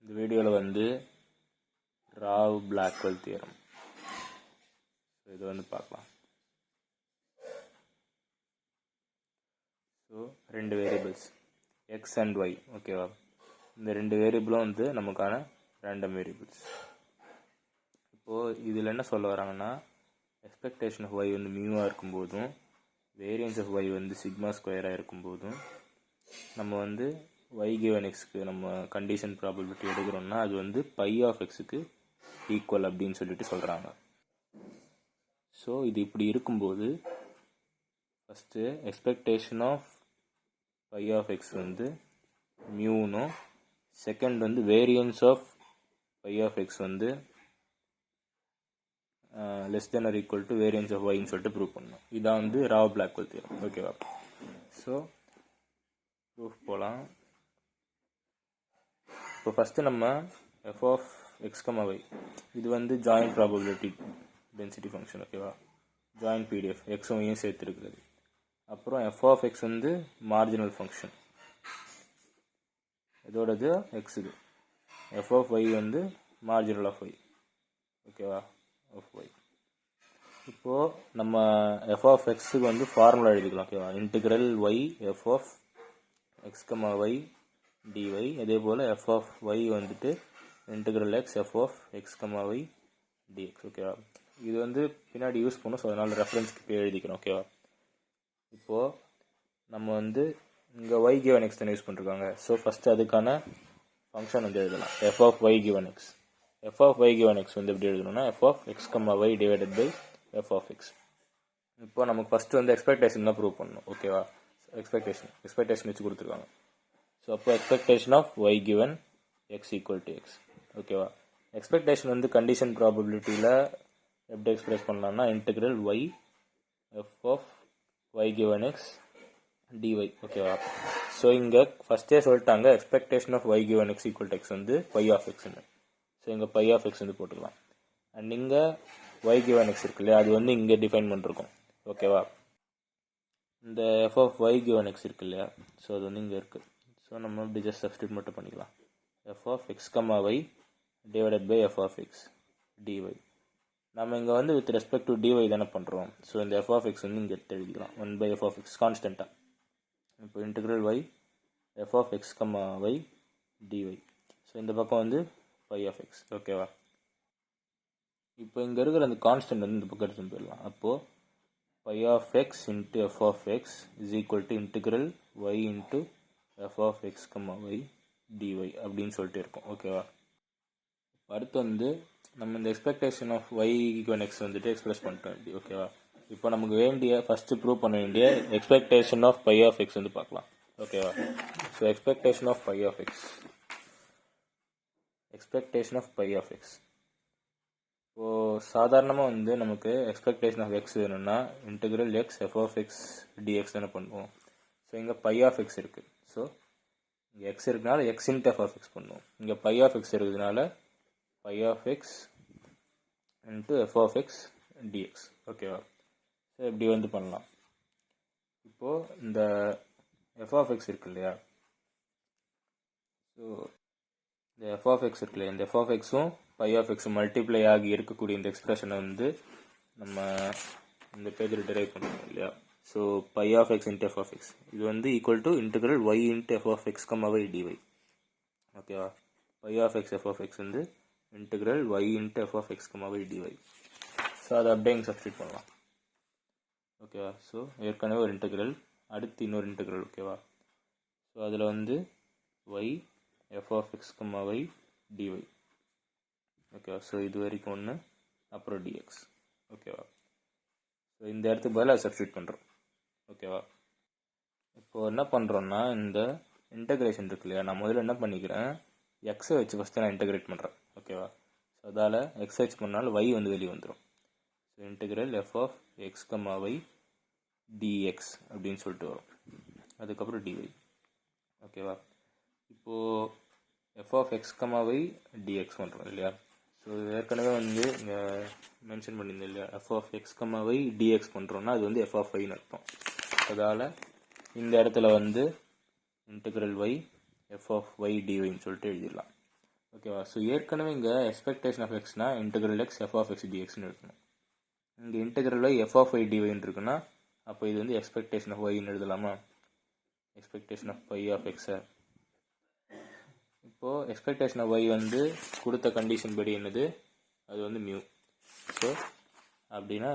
இந்த வீடியோவில் வந்து ராவ் பிளாக்வெல் தியரம் இது வந்து பார்க்கலாம். ஸோ ரெண்டு வேரியபிள்ஸ் எக்ஸ் அண்ட் ஒய், ஓகேவா? இந்த ரெண்டு வேரியபிளும் வந்து நமக்கான ரேண்டம் வேரியபிள்ஸ். இப்போது இதில் என்ன சொல்ல வராங்கன்னா, எக்ஸ்பெக்டேஷன் ஆஃப் ஒய் வந்து மியூவாக இருக்கும்போதும் வேரியன்ஸ் ஆஃப் ஒய் வந்து சிக்மா ஸ்கொயராக இருக்கும்போதும் நம்ம வந்து y given xக்கு நம்ம கண்டிஷன் ப்ராபபிலிட்டி எடுக்கிறோம்னா அது வந்து பை ஆஃப் எக்ஸுக்கு ஈக்குவல் அப்படின்னு சொல்லிட்டு சொல்கிறாங்க. ஸோ இது இப்படி இருக்கும்போது first expectation of by of x வந்து மியூனும், செகண்ட் வந்து variance of by of x வந்து less than or equal to variance of ஒய்ன்னு சொல்லிட்டு ப்ரூவ் பண்ணணும். இதான் வந்து ராவ் பிளாக்வெல் தியரம், ஓகேவா? ஸோ ப்ரூஃப் போகலாம். இப்போ ஃபஸ்ட்டு நம்ம f of x comma y இது வந்து ஜாயின்ட் ப்ராபபிலிட்டி டென்சிட்டி ஃபங்க்ஷன், ஓகேவா? ஜாயின்ட் பிடிஎஃப் எக்ஸும் ஒய்யும் சேர்த்துருக்குறது. அப்புறம் எஃப் ஆஃப் எக்ஸ் வந்து மார்ஜினல் ஃபங்க்ஷன், இதோடது எக்ஸுக்கு. எஃப் ஆஃப் ஒய் வந்து மார்ஜினல் ஆஃப் ஒய், ஓகேவா? Of y. இப்போது நம்ம எஃப் ஆஃப் எக்ஸுக்கு வந்து ஃபார்முலா எழுதிக்கலாம், ஓகேவா? Integral y f of x comma y dy. அதே போல் எஃப் ஆஃப் ஒய் வந்துட்டு integral x f of x comma y d x, ஓகேவா? இது வந்து பின்னாடி யூஸ் பண்ணும், ஸோ அதனால் ரெஃபரன்ஸ்க்கு இப்போ எழுதிக்கிறோம், ஓகேவா? இப்போது நம்ம வந்து இங்கே ஒய் கிவன் எக்ஸ் தானே யூஸ் பண்ணிருக்காங்க. ஸோ ஃபஸ்ட்டு அதுக்கான ஃபங்க்ஷன் வந்து எழுதலாம். F of y given x, f of y given x வந்து எப்படி எழுதணும்னா f of x comma y divided by f of x. இப்போ நமக்கு ஃபஸ்ட்டு வந்து எக்ஸ்பெக்டேஷன் தான் ப்ரூவ் பண்ணணும், ஓகேவா? எக்ஸ்பெக்டேஷன் வச்சு கொடுத்துருக்காங்க. ஸோ அப்போ expectation of y given x equal to x, ஓகேவா? எக்ஸ்பெக்டேஷன் வந்து கண்டிஷன் ப்ராபபிலிட்டியில் எப்படி எக்ஸ்பிரஸ் பண்ணலாம்னா integral y f of y given x d y, ஓகேவா? ஸோ இங்கே ஃபஸ்ட்டே சொல்லிட்டாங்க expectation of y given x equal to x வந்து பை ஆஃப் எக்ஸ்ன்னு. ஸோ இங்கே பை ஆஃப் எக்ஸ் வந்து போட்டுக்கலாம். அண்ட் இங்கே ஒய் கிவன் எக்ஸ் இருக்கு இல்லையா, அது வந்து இங்கே டிஃபைன் பண்ணிருக்கோம், ஓகேவா? இந்த f of y given x இருக்கு இல்லையா, ஸோ அது வந்து இங்கே இருக்குது. ஸோ நம்ம இப்படி ஜஸ்ட் சப்ஸ்டியூட் மட்டும் பண்ணிக்கலாம். F of x comma y divided by f of x d y. நம்ம இங்கே வந்து வித் ரெஸ்பெக்ட் டு டிஒய் தானே பண்ணுறோம். ஸோ இந்த எஃப் ஆஃப் எக்ஸ் வந்து இங்கே எடுத்து எழுதிக்கலாம். 1 பை எஃப் ஆஃப் எக்ஸ் கான்ஸ்டண்ட்டாக. இப்போ integral y f of x comma y dy. So இந்த பக்கம் வந்து பை ஆஃப் எக்ஸ், ஓகேவா? இப்போ இங்கே இருக்கிற அந்த கான்ஸ்டன்ட் வந்து இந்த பக்கம் எடுத்து போயிடலாம். அப்போது pi of x into f of x is equal to integral y into f of x comma y d y அப்படின்னு சொல்லிட்டு இருக்கும், ஓகேவா? அடுத்து வந்து நம்ம இந்த expectation of y equal x வந்துட்டு எக்ஸ்பிரஸ் பண்ணிட்டோம், ஓகேவா? இப்போ நமக்கு வேண்டிய ஃபஸ்ட்டு ப்ரூவ் பண்ண வேண்டிய expectation of by of x வந்து பார்க்கலாம், ஓகேவா? So expectation of by of x, expectation of by of x. இப்போது சாதாரணமாக வந்து நமக்கு எக்ஸ்பெக்டேஷன் ஆஃப் எக்ஸ் வேணும்னா integral x f of x dx தானே பண்ணுவோம். ஸோ இங்கே பை ஆஃப் எக்ஸ் இருக்குது. ஸோ இங்கே எக்ஸ் இருக்குனால x into f of x பண்ணுவோம். இங்கே பை ஆஃப் எக்ஸ் இருக்கிறதுனால phi of x into f of x dx, ஓகேவா? ஸோ இப்படி வந்து பண்ணலாம். இப்போது இந்த எஃப் ஆஃப் எக்ஸ் இருக்கு இல்லையா, ஸோ இந்த எஃப் ஆஃப் எக்ஸ் இருக்கு இல்லையா, இந்த எஃப் ஆஃப் எக்ஸும் பை ஆஃப் எக்ஸும் மல்டிப்ளை ஆகி இருக்கக்கூடிய இந்த எக்ஸ்பிரஷனை வந்து நம்ம இந்த பேஜில் டிரைவ் பண்ணுவோம் இல்லையா. So phi of x into f of x இது வந்து equal to integral y into f of x comma y dy, ஓகேவா? Phi of x f of x வந்து integral y into f of x comma y dy. So அதை அப்படியே இங்கே substitute பண்ணலாம், ஓகேவா? So ஏற்கனவே ஒரு இன்டெக்ரல், அடுத்து இன்னொரு இன்டெக்ரல், ஓகேவா? ஸோ அதில் வந்து y f of x comma y dy, ஓகேவா? ஸோ இது வரைக்கும் ஒன்று, அப்புறம் டிஎக்ஸ், ஓகேவா? ஸோ இந்த இடத்துக்கு பதிலாக சப்ஸ்டியூட் பண்ணுறோம், ஓகேவா? இப்போது என்ன பண்ணுறோன்னா இந்த இன்டெகிரேஷன் இருக்கு இல்லையா, நான் முதல்ல என்ன பண்ணிக்கிறேன், எக்ஸை வச்சு ஃபஸ்ட்டு நான் இன்டெகிரேட் பண்ணுறேன், ஓகேவா? ஸோ அதால் எக்ஸை வச்சு பண்ணாலும் ஒய் வந்து வெளியே வந்துடும். So integral f of x comma y d x அப்படின்னு சொல்லிட்டு வரும். அதுக்கப்புறம் டிஒய், ஓகேவா? இப்போது f of x comma y d x பண்ணுறோம் இல்லையா. ஸோ ஏற்கனவே வந்து இங்கே மென்ஷன் பண்ணியிருந்தேன் இல்லையா, f of x comma y d x பண்ணுறோன்னா அது வந்து எஃப் ஆஃப் ஒய்னு அர்த்தம். அதால் இந்த இடத்துல வந்து integral y f of y டிஒய்ன்னு சொல்லிட்டு எழுதிடலாம். ஓகேவா? ஸோ ஏற்கனவே இங்கே எக்ஸ்பெக்டேஷன் ஆஃப் எக்ஸ்னா integral x f of x டிஎக்ஸ்னு இருக்கணும். இங்கே integral y f of y டிஒய்ன்னு இருக்குன்னா அப்போ இது வந்து எக்ஸ்பெக்டேஷன் ஆஃப் ஒய்ன்னு எழுதலாமா? எக்ஸ்பெக்டேஷன் ஆஃப் பை ஆஃப் எக்ஸை. இப்போது எக்ஸ்பெக்டேஷன் ஆஃப் ஒய் வந்து கொடுத்த கண்டிஷன் படி என்னது? அது வந்து மியூ. ஸோ அப்படின்னா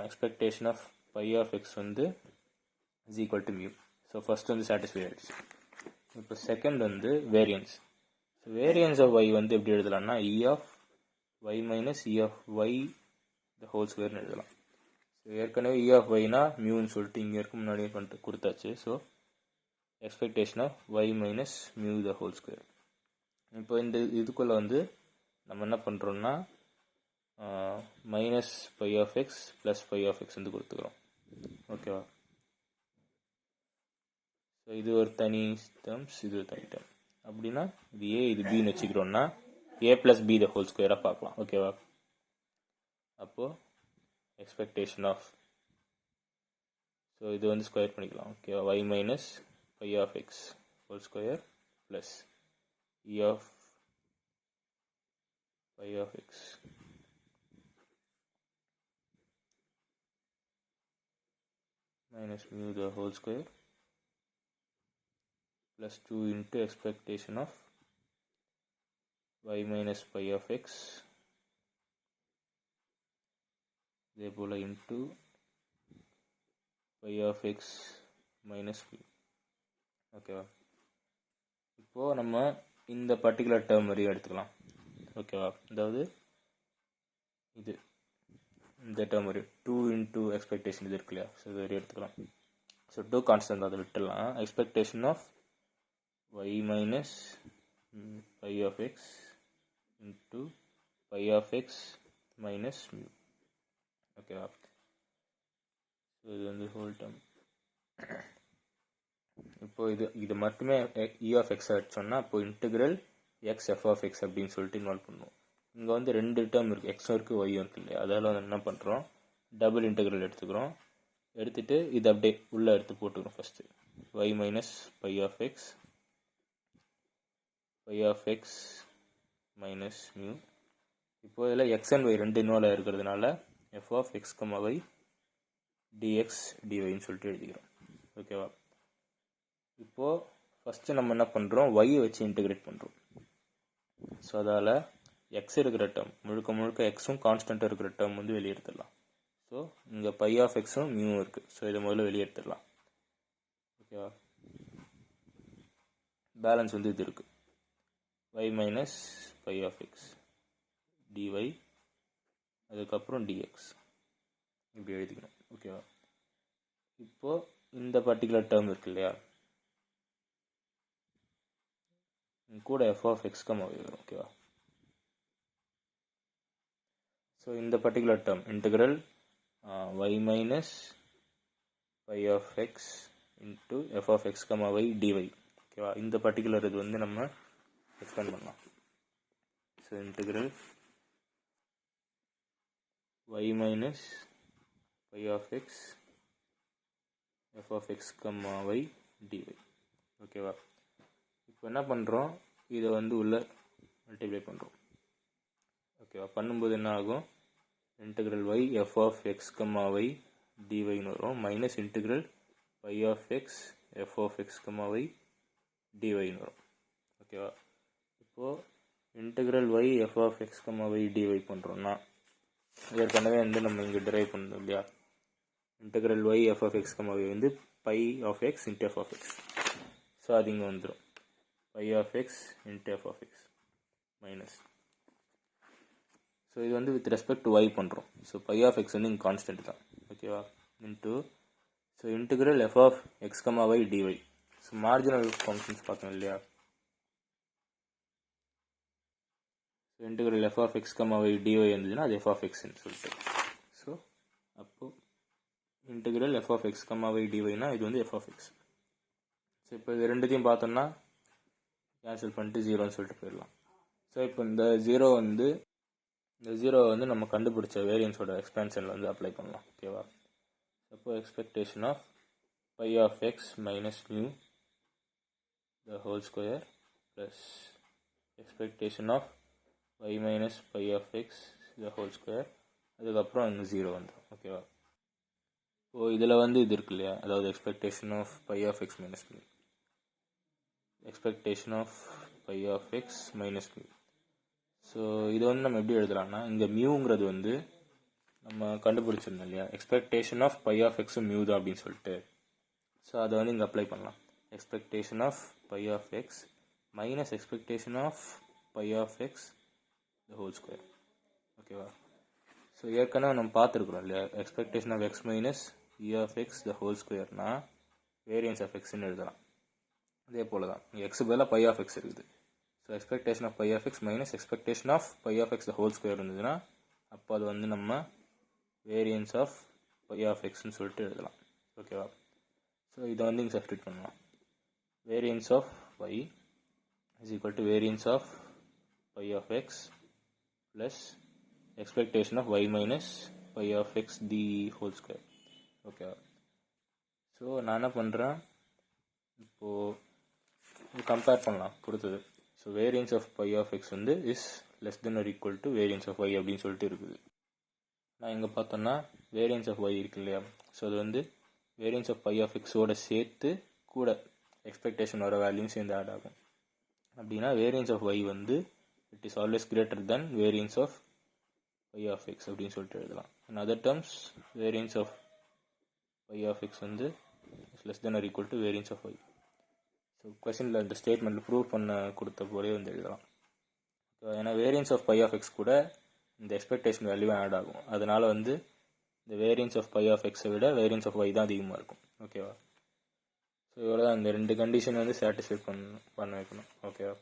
expectation of by of x வந்து is equal to mu. So first வந்து சாட்டிஸ்ஃபை ஆகிடுச்சு. இப்போ செகண்ட் வந்து variance. So variance of y வந்து எப்படி எழுதலாம்னா E of y minus E of y the whole ஸ்கொயர்னு எழுதலாம். ஸோ ஏற்கனவே இ ஆஃப் ஒய்னா மியூன்னு சொல்லிட்டு இங்கே இருக்க முன்னாடியே பண்ணிட்டு கொடுத்தாச்சு. So expectation of y minus mu the whole square. இப்போ இந்த இதுக்குள்ளே வந்து நம்ம என்ன பண்ணுறோம்னா minus by of x plus pi of x வந்து கொடுத்துக்கிறோம். ஓகேவா? ஸோ இது ஒரு தனி டேர்ம்ஸ், இது ஒரு தனி டேர்ம். அப்படின்னா இது ஏ இது பின்னு வச்சுக்கிறோம்னா ஏ ப்ளஸ் பி த ஹோல் ஸ்கொயராக பார்க்கலாம். ஓகேவா? அப்போது எக்ஸ்பெக்டேஷன் ஆஃப், ஸோ இது வந்து ஸ்கொயர் பண்ணிக்கலாம். ஓகேவா? Y minus by of x whole square plus e of pi of x minus mu the whole square plus 2 into expectation of y minus pi of x therefore into pi of x minus mu. ஓகேவா? இப்போது நம்ம இந்த particular term வரையும் எடுத்துக்கலாம். ஓகேவா? அதாவது இது இந்த டேர்ம் வரையும் 2 இன்ட்டு எக்ஸ்பெக்டேஷன் இது இருக்கு இல்லையா? ஸோ இது வரையும் எடுத்துக்கலாம். ஸோ 2 கான்ஸ்டன்ட் அதை விட்டுடலாம். Expectation of y minus by of x into pi of x minus mu. ஓகேவா? ஸோ இது வந்து ஹோல் டேர்ம். இப்போது இது மட்டுமே இ ஆஃப் எக்ஸ் அடிச்சோன்னா இப்போ integral x f of x அப்படின்னு சொல்லிட்டு இன்வால்வ் பண்ணுவோம். இங்கே வந்து ரெண்டு டேர்ம் இருக்குது, எக்ஸும் இருக்குது ஒய்யும் இருக்குது இல்லையா? அதால் வந்து என்ன பண்ணுறோம், டபுள் இன்டெக்ரல் எடுத்துக்கிறோம். எடுத்துகிட்டு இது அப்படியே உள்ளே எடுத்து போட்டுக்கிறோம். First y minus by of x minus mu. இப்போது இதில் எக்ஸ் அண்ட் ஒய் ரெண்டு இன்வால்வ் இருக்கிறதுனால f of x comma y dx டிஒய்ன்னு சொல்லிட்டு எழுதிக்கிறோம். ஓகேவா? இப்போது ஃபஸ்ட்டு நம்ம என்ன பண்ணுறோம், ஒய்யை வச்சு இன்டெகிரேட் பண்ணுறோம். ஸோ அதால் எக்ஸ் இருக்கிற டேர்ம் முழுக்க எக்ஸும் கான்ஸ்டண்ட்டாக இருக்கிற டேர்ம் வந்து வெளியே எடுத்துடலாம். ஸோ இங்கே பை ஆஃப் எக்ஸும் மியூவும் இருக்குது. ஸோ இதை முதல்ல வெளியே எடுத்துடலாம். ஓகேவா? பேலன்ஸ் வந்து இது இருக்குது, y minus by of x d y, அதுக்கப்புறம் டிஎக்ஸ் இப்படி எழுதிக்கணும். ஓகேவா? இப்போது இந்த பர்டிகுலர் டேர்ம் இருக்கு இல்லையா, கூட f of x comma y வரும். ஓகேவா? ஸோ இந்த particular term integral y minus by of x into f of x comma y dy. ஓகேவா? இந்த பர்டிகுலர் இது வந்து நம்ம எக்ஸ்பேண்ட் பண்ணலாம். So integral y minus by of x f of x comma y dy. ஓகேவா? இப்போ என்ன பண்ணுறோம், இதை வந்து உள்ளே மல்டிப்ளை பண்ணுறோம். ஓகேவா? பண்ணும்போது என்ன ஆகும், integral y f of x comma y டிஒய்னு வரும், minus integral phi of x f of x comma y டிஒய்னு வரும். ஓகேவா? இப்போது integral y f of x comma y dy பண்ணுறோன்னா ஏற்கனவே வந்து நம்ம இங்கே டிரைவ் பண்ணோம் இல்லையா, integral y f of x comma y வந்து by of x into f of x. So அது இங்கே வந்துடும், phi of x into f of x minus. So இது வந்து வித் ரெஸ்பெக்ட் டு ஒய் பண்ணுறோம். ஸோ பை ஆஃப் எக்ஸ் வந்து இங்கே constant தான். ஓகேவா? Into so integral f of x comma y dy. So marginal functions பார்த்தோம் இல்லையா, so integral f of x comma y dy இருந்ததுன்னா அது எஃப் ஆஃப் எக்ஸ்ன்னு சொல்லிட்டு. ஸோ அப்போது integral f of x comma y டிஒய்னா இது வந்து எஃப் ஆஃப் எக்ஸ். ஸோ இப்போ இது ரெண்டுத்தையும் பார்த்தோம்னா கேன்சல் பண்ணிட்டு ஜீரோன்னு சொல்லிட்டு போயிடலாம். ஸோ இப்போ இந்த ஜீரோ வந்து நம்ம கண்டுபிடிச்ச வேரியன்ஸோட எக்ஸ்பேன்ஷனில் வந்து அப்ளை பண்ணலாம். ஓகேவா? அப்போ expectation of by of x minus mu the whole square plus expectation of y minus by of x the whole square, அதுக்கப்புறம் இங்கே 0 வந்துடும். ஓகேவா? இப்போது இதில் வந்து இது இருக்கு இல்லையா, அதாவது expectation of by of x minus b, expectation of by of x minus b. So இது வந்து நம்ம எப்படி எழுதலாம்னா, இங்கே மியூங்கிறது வந்து நம்ம கண்டுபிடிச்சிருந்தோம் இல்லையா, எக்ஸ்பெக்டேஷன் ஆஃப் பை ஆஃப் எக்ஸும் மியூ தான் அப்படின்னு சொல்லிட்டு. ஸோ அதை வந்து இங்கே அப்ளை பண்ணலாம். Expectation of by of x minus expectation of by of x the whole square. ஓகேவா? ஸோ ஏற்கனவே நம்ம பார்த்துருக்குறோம் இல்லையா, expectation of x minus E of x the whole ஸ்கொயர்னா வேரியன்ஸ் ஆஃப் எக்ஸ்ன்னு எழுதலாம். அதே போல் தான் இங்கே எக்ஸு பதிலாக பை ஆஃப் எக்ஸ் இருக்குது. So expectation of by of x minus expectation of by of x the whole square இருந்ததுன்னா அப்போ அது வந்து நம்ம வேரியன்ஸ் ஆஃப் பை ஆஃப் எக்ஸ்ன்னு சொல்லிட்டு எழுதலாம். ஓகேவா? ஸோ இதை வந்து இங்கே சப்ஸ்டிட் பண்ணலாம். Variance of y is equal to variance of pi of x plus expectation of y minus pi of x the whole square. ஓகேவா? ஸோ நான் என்ன பண்ணுறேன், இப்போது கம்பேர் பண்ணலாம் கொடுத்தது. So variance of by of x வந்து is less than or equal to variance of y அப்படின்னு சொல்லிட்டு இருக்குது. நான் இங்கே பார்த்தோன்னா வேரியன்ஸ் ஆஃப் y இருக்கு இல்லையா, ஸோ அது வந்து வேரியன்ஸ் ஆஃப் பை ஆஃப் எக்ஸோட சேர்த்து கூட எக்ஸ்பெக்டேஷன் வர வேல்யூம் சேர்ந்து ஆட் ஆகும். அப்படின்னா வேரியன்ஸ் ஆஃப் y வந்து it is always greater than variance of by of x அப்படின்னு சொல்லிட்டு எழுதலாம். In other terms variance of by of x வந்து is less than or equal to variance of y. So கொஸ்டினில் இந்த ஸ்டேட்மெண்ட்டில் prove பண்ண கொடுத்த போலே வந்து எழுதலாம். ஏன்னா variance of by of x கூட இந்த எக்ஸ்பெக்டேஷன் வேல்யூ ஆட் ஆகும். அதனால் வந்து இந்த வேரியன்ஸ் ஆஃப் பை ஆஃப் எக்ஸை விட வேரியன்ஸ் ஆஃப் y தான் அதிகமாக இருக்கும். ஓகேவா? ஸோ இவ்வளோ தான், இந்த ரெண்டு கண்டிஷன் வந்து சாட்டிஸ்ஃபை பண்ண வைக்கணும். ஓகேவா?